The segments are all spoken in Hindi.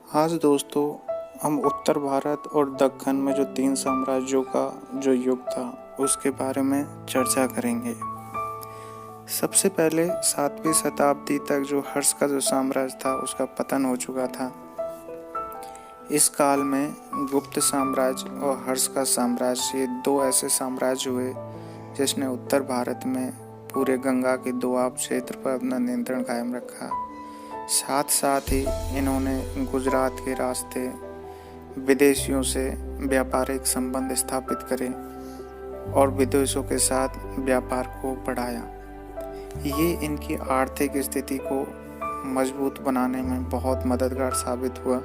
आज दोस्तों हम उत्तर भारत और दक्कन में जो 3 साम्राज्यों का जो युग था उसके बारे में चर्चा करेंगे। सबसे पहले 7वीं शताब्दी तक जो हर्ष का जो साम्राज्य था उसका पतन हो चुका था। इस काल में गुप्त साम्राज्य और हर्ष का साम्राज्य, ये 2 ऐसे साम्राज्य हुए जिसने उत्तर भारत में पूरे गंगा के दोआब क्षेत्र पर अपना नियंत्रण कायम रखा। साथ साथ ही इन्होंने गुजरात के रास्ते विदेशियों से व्यापारिक संबंध स्थापित करे और विदेशों के साथ व्यापार को बढ़ाया। ये इनकी आर्थिक स्थिति को मजबूत बनाने में बहुत मददगार साबित हुआ।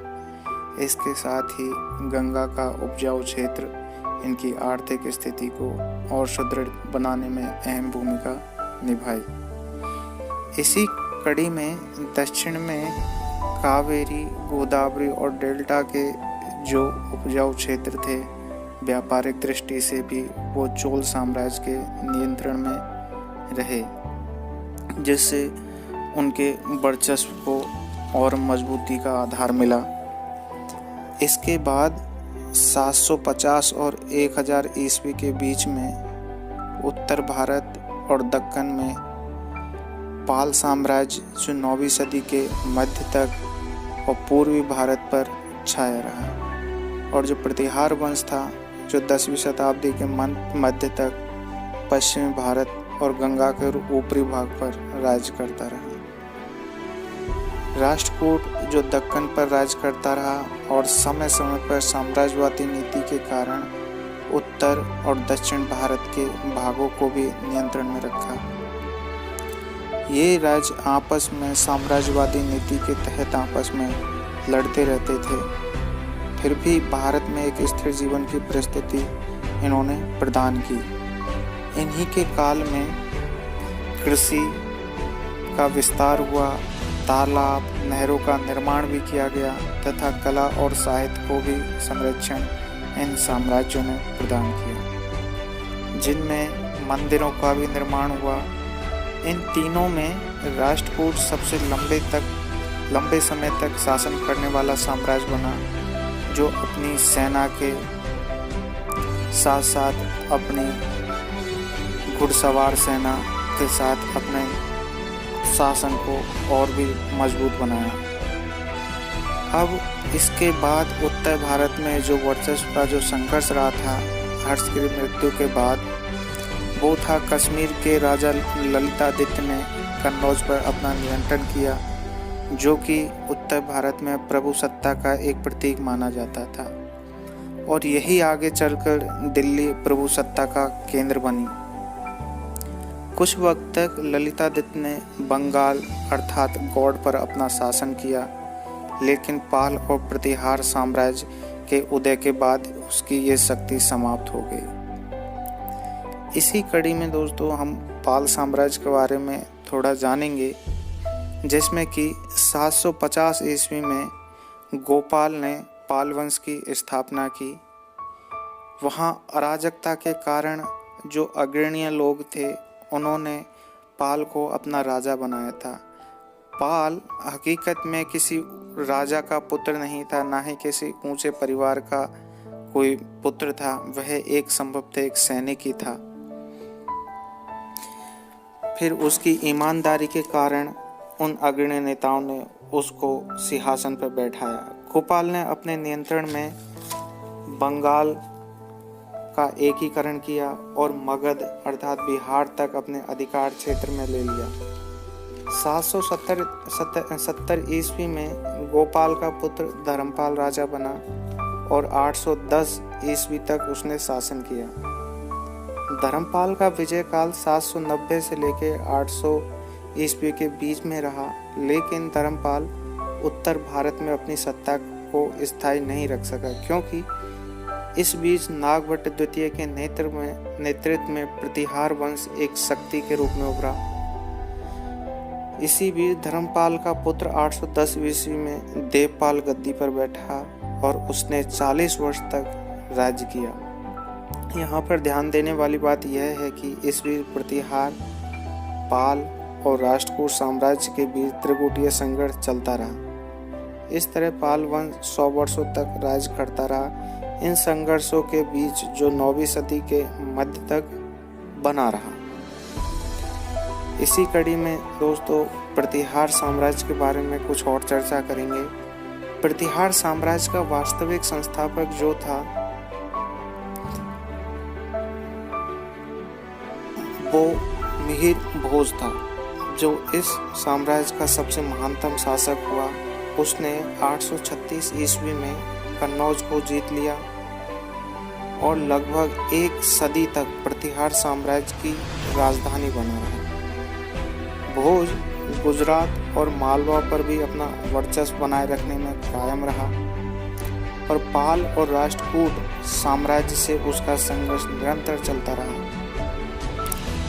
इसके साथ ही गंगा का उपजाऊ क्षेत्र इनकी आर्थिक स्थिति को और सुदृढ़ बनाने में अहम भूमिका निभाई। इसी कड़ी में दक्षिण में कावेरी, गोदावरी और डेल्टा के जो उपजाऊ क्षेत्र थे, व्यापारिक दृष्टि से भी वो चोल साम्राज्य के नियंत्रण में रहे, जिससे उनके वर्चस्व को और मजबूती का आधार मिला। इसके बाद 750 और 1000 ईस्वी के बीच में उत्तर भारत और दक्कन में पाल साम्राज्य जो 9वीं सदी के मध्य तक और पूर्वी भारत पर छाया रहा, और जो प्रतिहार वंश था जो 10वीं शताब्दी के मध्य तक पश्चिमी भारत और गंगा के ऊपरी भाग पर राज करता रहा। राष्ट्रकूट जो दक्कन पर राज करता रहा और समय समय पर साम्राज्यवादी नीति के कारण उत्तर और दक्षिण भारत के भागों को भी नियंत्रण में रखा। ये राज्य आपस में साम्राज्यवादी नीति के तहत आपस में लड़ते रहते थे, फिर भी भारत में एक स्थिर जीवन की परिस्थिति इन्होंने प्रदान की। इन्हीं के काल में कृषि का विस्तार हुआ, तालाब, नहरों का निर्माण भी किया गया तथा कला और साहित्य को भी संरक्षण इन साम्राज्यों ने प्रदान किया, जिनमें मंदिरों का भी निर्माण हुआ। इन तीनों में राष्ट्रकूट सबसे लंबे समय तक शासन करने वाला साम्राज्य बना, जो अपनी सेना के साथ साथ अपनी घुड़सवार सेना के साथ अपने शासन को और भी मजबूत बनाया। अब इसके बाद उत्तर भारत में जो वर्चस्व का जो संघर्ष रहा था हर्ष की मृत्यु के बाद, वो था कश्मीर के राजा ललितादित्य ने कन्नौज पर अपना नियंत्रण किया, जो कि उत्तर भारत में प्रभुसत्ता का एक प्रतीक माना जाता था, और यही आगे चलकर दिल्ली प्रभुसत्ता का केंद्र बनी। कुछ वक्त तक ललितादित्य ने बंगाल अर्थात गौड़ पर अपना शासन किया, लेकिन पाल और प्रतिहार साम्राज्य के उदय के बाद उसकी ये शक्ति समाप्त हो गई। इसी कड़ी में दोस्तों हम पाल साम्राज्य के बारे में थोड़ा जानेंगे, जिसमें कि 750 ईस्वी में गोपाल ने पाल वंश की स्थापना की। वहाँ अराजकता के कारण जो अग्रणीय लोग थे उन्होंने पाल को अपना राजा बनाया था। पाल हकीकत में किसी राजा का पुत्र नहीं था, ना ही किसी ऊंचे परिवार का कोई पुत्र था, वह एक संभवतः एक सैनिक ही था। फिर उसकी ईमानदारी के कारण उन अग्रणी नेताओं ने उसको सिंहासन पर बैठाया। गोपाल ने अपने नियंत्रण में बंगाल का एकीकरण किया और मगध अर्थात बिहार तक अपने अधिकार क्षेत्र में ले लिया। 770 ईस्वी में गोपाल का पुत्र धर्मपाल राजा बना और 810 ईस्वी तक उसने शासन किया। धर्मपाल का विजय काल 790 से लेकर 800 ईस्वी के बीच में रहा, लेकिन धर्मपाल उत्तर भारत में अपनी सत्ता को स्थायी नहीं रख सका, क्योंकि इस बीच नागभट्ट द्वितीय के नेतृत्व में प्रतिहार वंश एक शक्ति के रूप में उभरा। इसी बीच धर्मपाल का पुत्र 810 ईस्वी में देवपाल गद्दी पर बैठा और उसने 40 वर्ष तक राज्य किया। यहाँ पर ध्यान देने वाली बात यह है कि इस बीच प्रतिहार, पाल और राष्ट्रकूट साम्राज्य के बीच त्रिगुटीय संघर्ष चलता रहा। इस तरह पाल वंश 100 वर्षों तक राज करता रहा। इन संघर्षों के बीच जो 9वीं सदी के मध्य तक बना रहा। इसी कड़ी में दोस्तों प्रतिहार साम्राज्य के बारे में कुछ और चर्चा करेंगे। प्रतिहार साम्राज्य का वास्तविक संस्थापक जो था वो मिहिर भोज था, जो इस साम्राज्य का सबसे महानतम शासक हुआ। उसने 836 ईस्वी में कन्नौज को जीत लिया और लगभग एक सदी तक प्रतिहार साम्राज्य की राजधानी बना रहा। भोज गुजरात और मालवा पर भी अपना वर्चस्व बनाए रखने में कायम रहा और पाल और राष्ट्रकूट साम्राज्य से उसका संघर्ष निरंतर चलता रहा।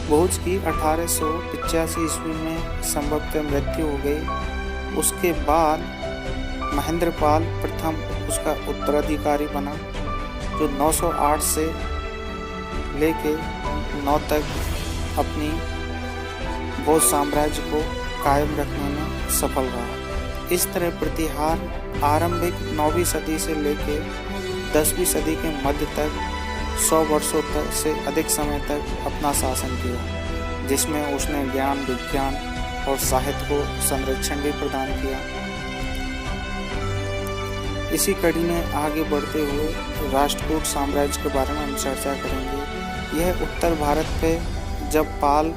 भोज की 1885 ईस्वी में संभवतः मृत्यु हो गई। उसके बाद महेंद्रपाल प्रथम उसका उत्तराधिकारी बना, जो 908 से लेके 9 तक अपनी भोज साम्राज्य को कायम रखने में सफल रहा। इस तरह प्रतिहार आरंभिक 9वीं सदी से लेके 10वीं सदी के मध्य तक 100 वर्षों तक से अधिक समय तक अपना शासन किया, जिसमें उसने ज्ञान, विज्ञान और साहित्य को संरक्षण भी प्रदान किया। इसी कड़ी में आगे बढ़ते हुए राष्ट्रकूट साम्राज्य के बारे में हम चर्चा करेंगे। यह उत्तर भारत पे जब पाल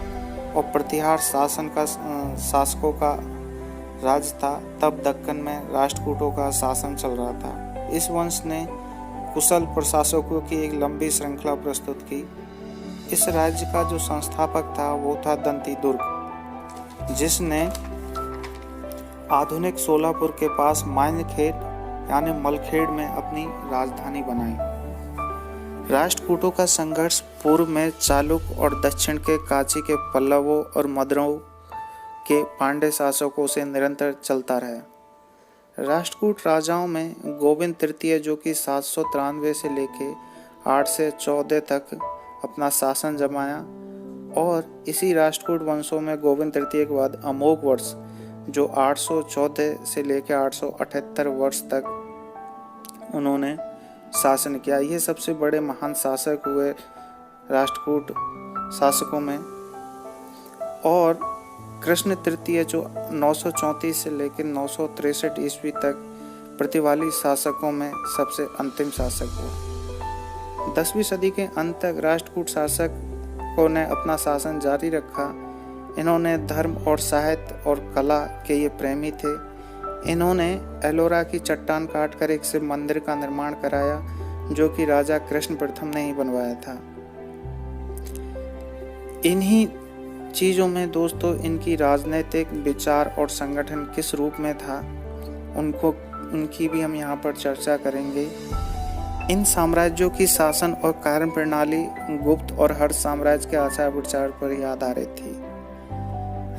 और प्रतिहार शासकों का राज था, तब दक्कन में राष्ट्रकूटों का शासन चल रहा था। इस वंश ने कुशल प्रशासकों की एक लंबी श्रृंखला प्रस्तुत की। इस राज्य का जो संस्थापक था वो था दंती दुर्ग, जिसने आधुनिक सोलापुर के पास मायनखेड़ यानी मलखेड़ में अपनी राजधानी बनाई। राष्ट्रकूटों का संघर्ष पूर्व में चालुक्य और दक्षिण के कांची के पल्लवों और मद्रों के पांड्य शासकों से निरंतर चलता रहा। राष्ट्रकूट राजाओं में गोविंद तृतीय, जो कि 793 से लेके 814 तक अपना शासन जमाया, और इसी राष्ट्रकूट वंशों में गोविंद तृतीय के बाद अमोघ वर्ष जो 814 से लेकर 878 वर्ष तक उन्होंने शासन किया। ये सबसे बड़े महान शासक हुए राष्ट्रकूट शासकों में। और कृष्ण तृतीय जो 934 से लेकर 963 ईस्वी तक प्रतिवाली शासकों में सबसे अंतिम शासक हुए। 10वीं सदी के अंत तक राष्ट्रकूट शासकों ने अपना शासन जारी रखा। इन्होंने धर्म और साहित्य और कला के ये प्रेमी थे। इन्होंने एलोरा की चट्टान काटकर एक शिव मंदिर का निर्माण कराया, जो कि राजा कृष्ण प्रथम ने ही बनवाया था। इन्हीं चीज़ों में दोस्तों इनकी राजनीतिक विचार और संगठन किस रूप में था, उनकी भी हम यहाँ पर चर्चा करेंगे। इन साम्राज्यों की शासन और कार्य प्रणाली गुप्त और हर्ष साम्राज्य के आचार विचार पर ही आधारित थी।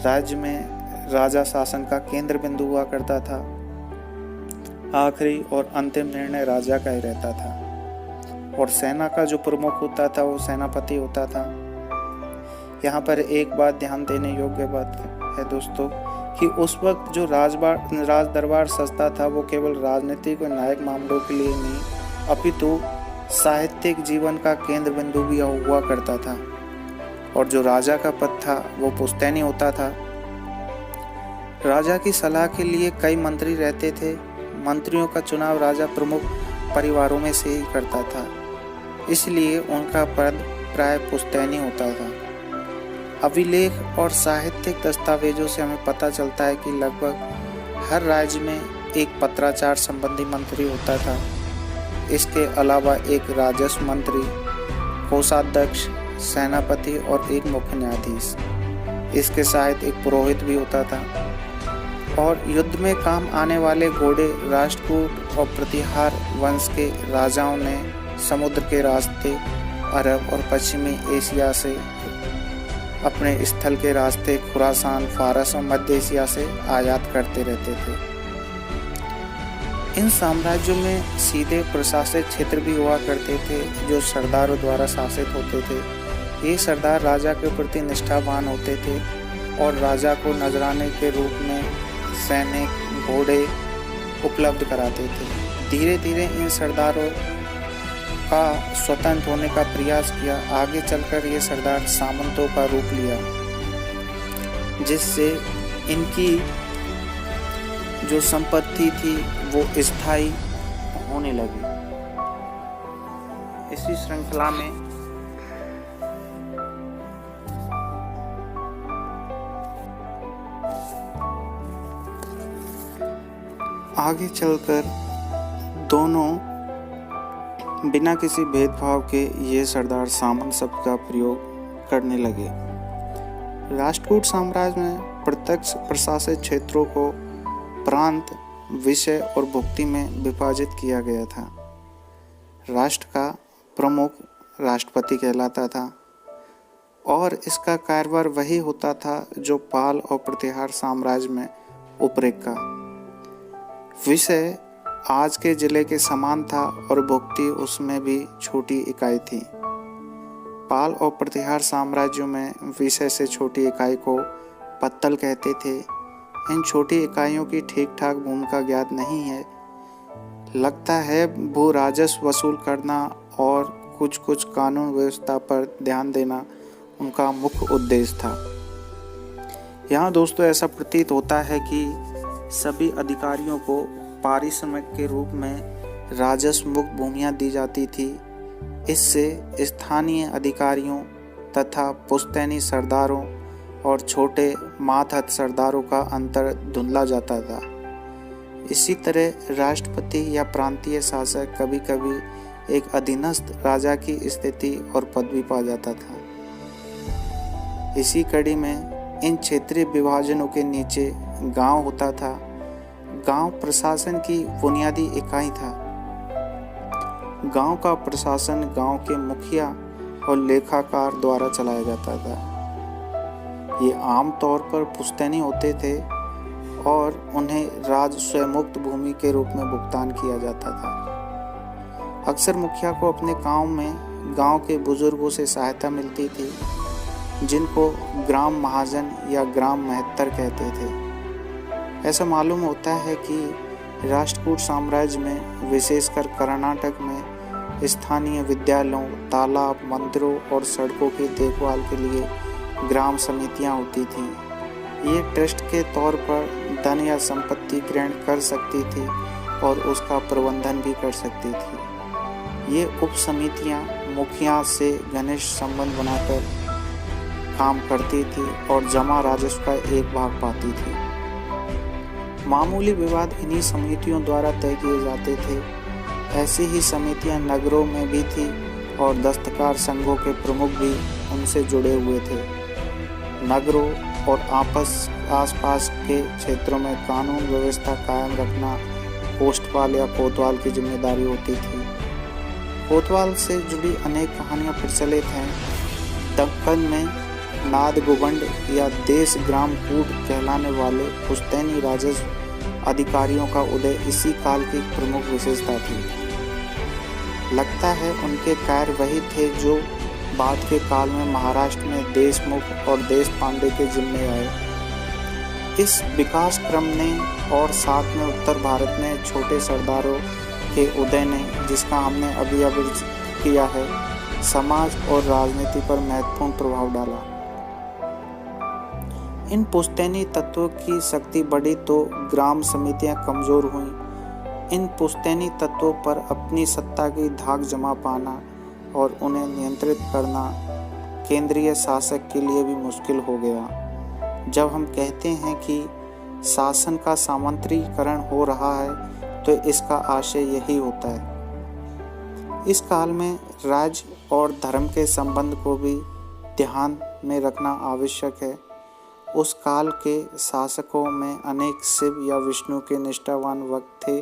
राज्य में राजा शासन का केंद्र बिंदु हुआ करता था। आखिरी और अंतिम निर्णय राजा का ही रहता था, और सेना का जो प्रमुख होता था वो सेनापति होता था। यहाँ पर एक बात ध्यान देने योग्य बात है दोस्तों कि उस वक्त जो राज दरबार सजता था वो केवल राजनीतिक और न्यायिक मामलों के लिए नहीं, अपितु साहित्यिक जीवन का केंद्र बिंदु भी हुआ करता था। और जो राजा का पद था वो पुश्तैनी होता था। राजा की सलाह के लिए कई मंत्री रहते थे। मंत्रियों का चुनाव राजा प्रमुख परिवारों में से ही करता था, इसलिए उनका पद प्राय पुश्तैनी होता था। अभिलेख और साहित्यिक दस्तावेजों से हमें पता चलता है कि लगभग हर राज्य में एक पत्राचार संबंधी मंत्री होता था। इसके अलावा एक राजस्व मंत्री, कोषाध्यक्ष, सेनापति और एक मुख्य न्यायाधीश। इसके साथ एक पुरोहित भी होता था। और युद्ध में काम आने वाले घोड़े राष्ट्रकूट और प्रतिहार वंश के राजाओं ने समुद्र के रास्ते अरब और पश्चिमी एशिया से, अपने स्थल के रास्ते खुरासान, फारस और मध्य एशिया से आयात करते रहते थे। इन साम्राज्यों में सीधे प्रशासित क्षेत्र भी हुआ करते थे जो सरदारों द्वारा शासित होते थे। ये सरदार राजा के प्रति निष्ठावान होते थे और राजा को नजराने के रूप में सैनिक, घोड़े उपलब्ध कराते थे। धीरे धीरे इन सरदारों का स्वतंत्र होने का प्रयास किया। आगे चलकर ये सरदार सामंतों का रूप लिया, जिससे इनकी जो संपत्ति थी वो स्थायी होने लगी। इसी श्रृंखला में आगे चलकर दोनों बिना किसी भेदभाव के ये सरदार सामंत शब्द का प्रयोग करने लगे। राष्ट्रकूट साम्राज्य में प्रत्यक्ष प्रशासित क्षेत्रों को प्रांत, विषय और भुक्ति में विभाजित किया गया था। राष्ट्र का प्रमुख राष्ट्रपति कहलाता था और इसका कार्यभार वही होता था जो पाल और प्रतिहार साम्राज्य में उपरेख का। विषय आज के जिले के समान था और भुक्ति उसमें भी छोटी इकाई थी। पाल और प्रतिहार साम्राज्यों में विषय से छोटी इकाई को पत्तल कहते थे। इन छोटी इकाइयों की ठीक ठाक भूमिका ज्ञात नहीं है। लगता है भू राजस्व वसूल करना और कुछ कुछ कानून व्यवस्था पर ध्यान देना उनका मुख्य उद्देश्य था। यहाँ दोस्तों ऐसा प्रतीत होता है कि सभी अधिकारियों को पारिश्रमिक के रूप में राजस्व मुक्त भूमियाँ दी जाती थी। इससे स्थानीय अधिकारियों तथा पुश्तैनी सरदारों और छोटे मातहत सरदारों का अंतर धुंधला जाता था। इसी तरह राष्ट्रपति या प्रांतीय शासक कभी कभी एक अधीनस्थ राजा की स्थिति और पदवी पा जाता था। इसी कड़ी में इन क्षेत्रीय विभाजनों के नीचे गांव होता था। गांव प्रशासन की बुनियादी इकाई था। गांव का प्रशासन गांव के मुखिया और लेखाकार द्वारा चलाया जाता था। ये आम तौर पर पुश्तैनी होते थे और उन्हें राजस्व मुक्त भूमि के रूप में भुगतान किया जाता था। अक्सर मुखिया को अपने गांव में गांव के बुजुर्गों से सहायता मिलती थी, जिनको ग्राम महाजन या ग्राम महत्तर कहते थे। ऐसा मालूम होता है कि राष्ट्रकूट साम्राज्य में विशेषकर कर्नाटक में स्थानीय विद्यालयों, तालाब, मंदिरों और सड़कों की देखभाल के लिए ग्राम समितियां होती थीं। ये ट्रस्ट के तौर पर धन या संपत्ति ग्रहण कर सकती थी और उसका प्रबंधन भी कर सकती थी। ये उप समितियाँ मुखिया से घनिष्ठ संबंध बनाकर काम करती थी और जमा राजस्व का एक भाग पाती थी। मामूली विवाद इन्हीं समितियों द्वारा तय किए जाते थे। ऐसी ही समितियां नगरों में भी थी और दस्तकार संघों के प्रमुख भी उनसे जुड़े हुए थे। नगरों और आसपास के क्षेत्रों में कानून व्यवस्था कायम रखना पोस्टपाल या कोतवाल की जिम्मेदारी होती थी। कोतवाल से जुड़ी अनेक कहानियां प्रचलित हैं। दक्कन में नाद गुबंड या देश ग्राम कूट कहलाने वाले पुश्तैनी राजस्व अधिकारियों का उदय इसी काल की प्रमुख विशेषता थी। लगता है उनके कार्य वही थे जो बाद के काल में महाराष्ट्र में देशमुख और देश पांडे के जिम्मे आए। इस विकास क्रम ने और साथ में उत्तर भारत में छोटे सरदारों के उदय ने, जिसका हमने अभी किया है, समाज और राजनीति पर महत्वपूर्ण प्रभाव डाला। इन पुश्तैनी तत्वों की शक्ति बढ़ी तो ग्राम समितियां कमजोर हुईं। इन पुश्तैनी तत्वों पर अपनी सत्ता की धाक जमा पाना और उन्हें नियंत्रित करना केंद्रीय शासक के लिए भी मुश्किल हो गया। जब हम कहते हैं कि शासन का सामंतरीकरण हो रहा है तो इसका आशय यही होता है। इस काल में राज्य और धर्म के संबंध को भी ध्यान में रखना आवश्यक है। उस काल के शासकों में अनेक शिव या विष्णु के निष्ठावान भक्त थे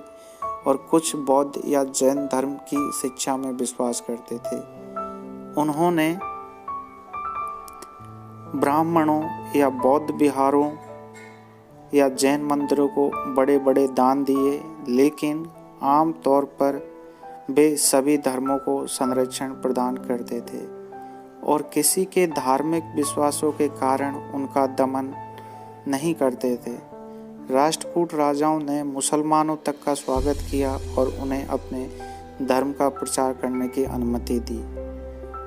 और कुछ बौद्ध या जैन धर्म की शिक्षा में विश्वास करते थे। उन्होंने ब्राह्मणों या बौद्ध विहारों या जैन मंदिरों को बड़े बड़े दान दिए, लेकिन आम तौर पर वे सभी धर्मों को संरक्षण प्रदान करते थे और किसी के धार्मिक विश्वासों के कारण उनका दमन नहीं करते थे। राष्ट्रकूट राजाओं ने मुसलमानों तक का स्वागत किया और उन्हें अपने धर्म का प्रचार करने की अनुमति दी।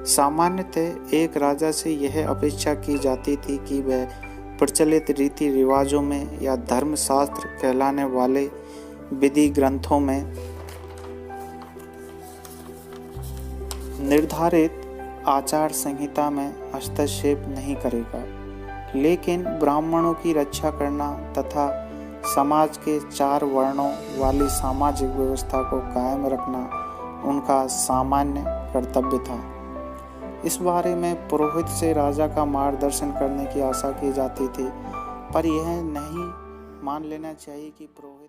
सामान्यतः एक राजा से यह अपेक्षा की जाती थी कि वह प्रचलित रीति रिवाजों में या धर्मशास्त्र कहलाने वाले विधि ग्रंथों में निर्धारित आचार संहिता में हस्तक्षेप नहीं करेगा, लेकिन ब्राह्मणों की रक्षा करना तथा समाज के 4 वर्णों वाली सामाजिक व्यवस्था को कायम रखना उनका सामान्य कर्तव्य था। इस बारे में पुरोहित से राजा का मार्गदर्शन करने की आशा की जाती थी, पर यह नहीं मान लेना चाहिए कि पुरोहित